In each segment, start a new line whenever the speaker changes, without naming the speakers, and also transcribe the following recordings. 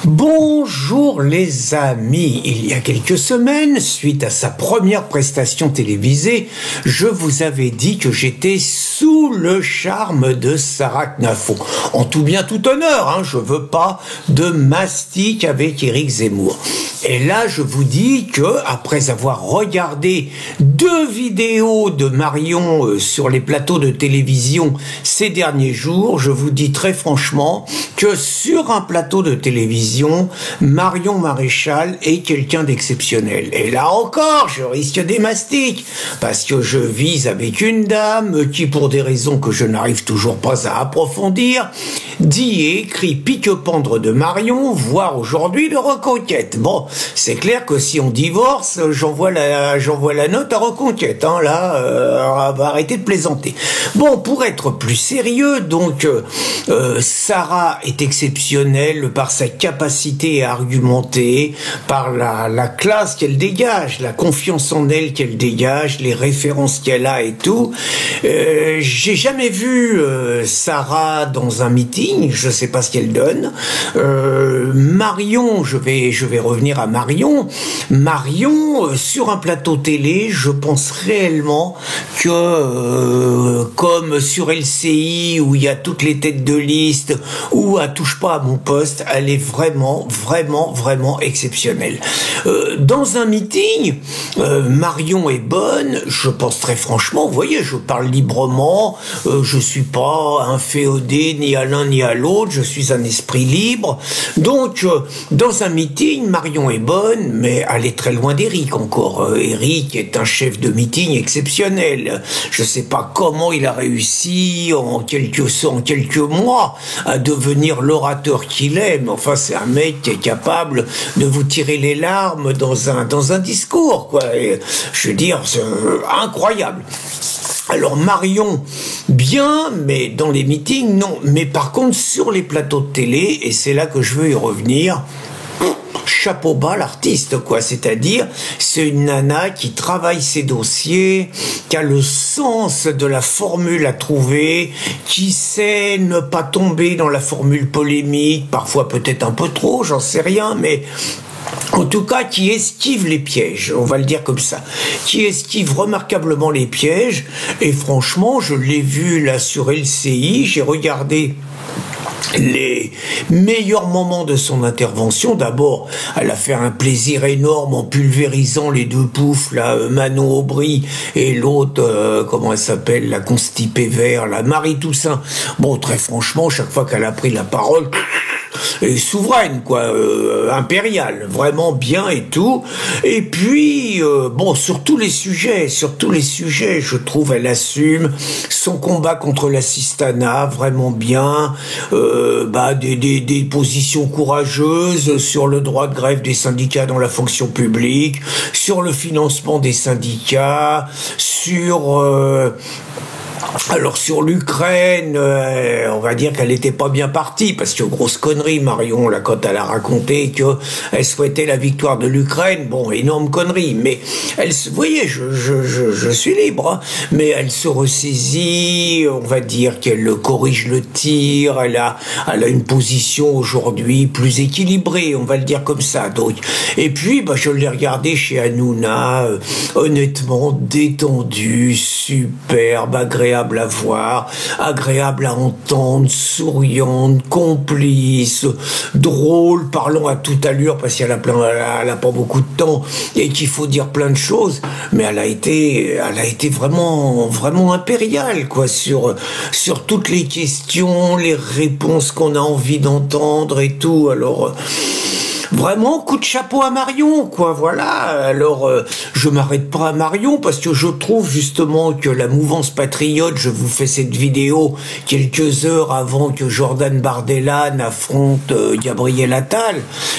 Bonjour les amis, il y a quelques semaines, suite à sa première prestation télévisée, je vous avais dit que j'étais sous le charme de Sarah Knafo. En tout bien tout honneur, je veux pas de mastic avec Éric Zemmour. Et là, je vous dis que, après avoir regardé 2 vidéos de Marion sur les plateaux de télévision ces derniers jours, je vous dis très franchement que sur un plateau de télévision, Marion Maréchal est quelqu'un d'exceptionnel. Et là encore, je risque des mastiques, parce que je vise avec une dame qui, pour des raisons que je n'arrive toujours pas à approfondir, dit et écrit pique-pendre de Marion, voire aujourd'hui de Reconquête. Bon, c'est clair que si on divorce, j'envoie la note à Reconquête. Là, arrêtez de plaisanter. Bon, pour être plus sérieux, donc, Sarah est exceptionnelle par sa capacité à argumenter, par la classe qu'elle dégage, la confiance en elle qu'elle dégage, les références qu'elle a et tout. J'ai jamais vu Sarah dans un meeting, je sais pas ce qu'elle donne. Marion, je vais revenir à Marion. Marion, sur un plateau télé, je pense réellement que, comme sur LCI, où il y a toutes les têtes de liste, ou à Touche pas à mon poste, elle est vraiment exceptionnelle. Dans un meeting, Marion est bonne, je pense très franchement, vous voyez, je parle librement, je suis pas un féodé ni à l'un ni à l'autre, je suis un esprit libre. Donc, dans un meeting, Marion est bonne, mais elle est très loin d'Éric encore. Éric est un chef de meeting exceptionnel. Je sais pas comment il a réussi en quelques mois à devenir l'orateur qu'il est, mais enfin c'est un mec qui est capable de vous tirer les larmes dans un discours, quoi. Et, je veux dire, c'est incroyable. Alors Marion, bien, mais dans les meetings, non. Mais par contre, sur les plateaux de télé, et c'est là que je veux y revenir, chapeau bas l'artiste, quoi. C'est-à-dire, c'est une nana qui travaille ses dossiers, qui a le sens de la formule à trouver, qui sait ne pas tomber dans la formule polémique, parfois peut-être un peu trop, j'en sais rien, mais en tout cas, qui esquive les pièges, on va le dire comme ça, qui esquive remarquablement les pièges, et franchement, je l'ai vu là sur LCI, j'ai regardé les meilleurs moments de son intervention. D'abord, elle a fait un plaisir énorme en pulvérisant les 2 poufs, là, Manon Aubry et l'autre, comment elle s'appelle, la constipée vert, la Marie Toussaint. Bon, très franchement, chaque fois qu'elle a pris la parole, et souveraine, quoi, impériale, vraiment bien et tout. Et puis, bon, sur tous les sujets, je trouve, elle assume son combat contre l'assistanat, vraiment bien, des positions courageuses sur le droit de grève des syndicats dans la fonction publique, sur le financement des syndicats, alors sur l'Ukraine, on va dire qu'elle n'était pas bien partie, parce que grosse connerie, Marion, là, quand elle a raconté qu'elle souhaitait la victoire de l'Ukraine, bon, énorme connerie, mais vous voyez, je suis libre, mais elle se ressaisit, on va dire qu'elle corrige le tir, elle a une position aujourd'hui plus équilibrée, on va le dire comme ça, donc. Et puis, je l'ai regardé chez Hanouna, honnêtement, détendu, superbe, agréable à voir, agréable à entendre, souriante, complice, drôle, parlant à toute allure parce qu'elle a pas beaucoup de temps et qu'il faut dire plein de choses, mais elle a été vraiment impériale, quoi, sur toutes les questions, les réponses qu'on a envie d'entendre et tout. Alors, vraiment, coup de chapeau à Marion, quoi, voilà. Alors, je m'arrête pas à Marion parce que je trouve justement que la mouvance patriote, je vous fais cette vidéo quelques heures avant que Jordan Bardella n'affronte Gabriel Attal,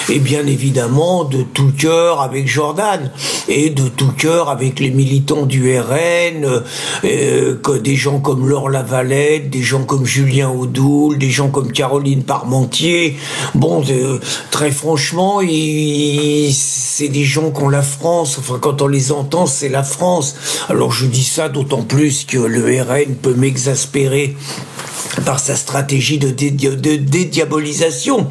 et bien évidemment de tout cœur avec Jordan, et de tout cœur avec les militants du RN, que des gens comme Laure Lavalette, des gens comme Julien Audoul, des gens comme Caroline Parmentier, bon, très franchement, c'est des gens qui ont la France, enfin quand on les entend, c'est la France. Alors je dis ça d'autant plus que le RN peut m'exaspérer par sa stratégie de dédiabolisation.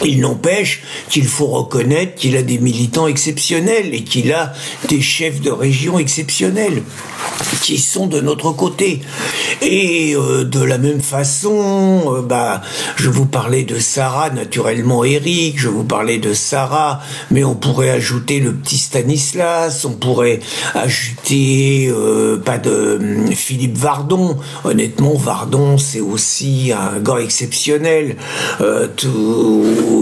Il n'empêche qu'il faut reconnaître qu'il a des militants exceptionnels et qu'il a des chefs de région exceptionnels qui sont de notre côté. Et de la même façon, je vous parlais de Sarah, naturellement Eric, je vous parlais de Sarah, mais on pourrait ajouter le petit Stanislas, on pourrait ajouter Philippe Vardon. Honnêtement, Vardon, c'est aussi un gars exceptionnel.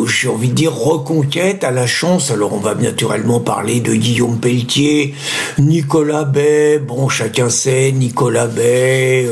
J'ai envie de dire, Reconquête a la chance, alors on va naturellement parler de Guillaume Pelletier, Nicolas Bay, bon, chacun sait, Nicolas Bay,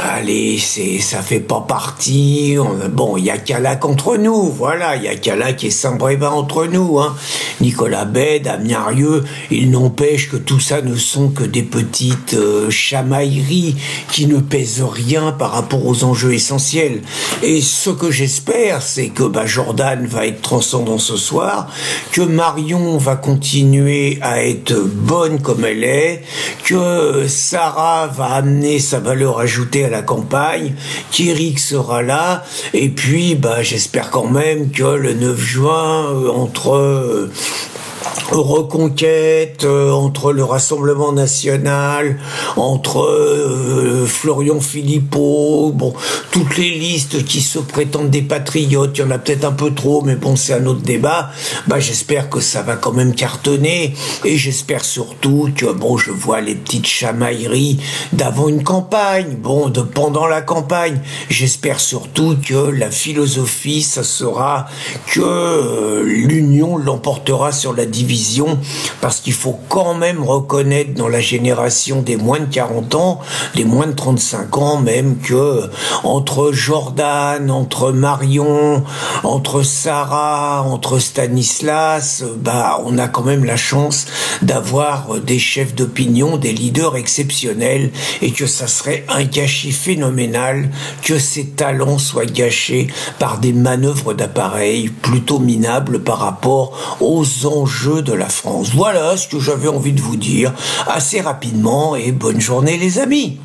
allez, ça fait pas partie, bon, il y a Calac entre nous, voilà, il y a Calac et Saint-Brévin entre nous, hein. Nicolas Bay, Damien Rieu, il n'empêche que tout ça ne sont que des petites chamailleries qui ne pèsent rien par rapport aux enjeux essentiels. Et ce que j'espère, c'est que Jordan va être transcendant ce soir, que Marion va continuer à être bonne comme elle est, que Sarah va amener sa valeur ajoutée à la campagne, qu'Éric sera là, et puis j'espère quand même que le 9 juin, entre Reconquête, entre le Rassemblement National, entre Florian Philippot, bon, toutes les listes qui se prétendent des patriotes, il y en a peut-être un peu trop, mais bon, c'est un autre débat, j'espère que ça va quand même cartonner, et j'espère surtout que, bon, je vois les petites chamailleries d'avant une campagne, bon, de pendant la campagne, j'espère surtout que la philosophie, ça sera que l'union l'emportera sur la division, parce qu'il faut quand même reconnaître dans la génération des moins de 40 ans, des moins de 35 ans même, que entre Jordan, entre Marion, entre Sarah, entre Stanislas, on a quand même la chance d'avoir des chefs d'opinion, des leaders exceptionnels, et que ça serait un gâchis phénoménal que ces talents soient gâchés par des manœuvres d'appareil plutôt minables par rapport aux enjeux de la France. Voilà ce que j'avais envie de vous dire assez rapidement, et bonne journée les amis.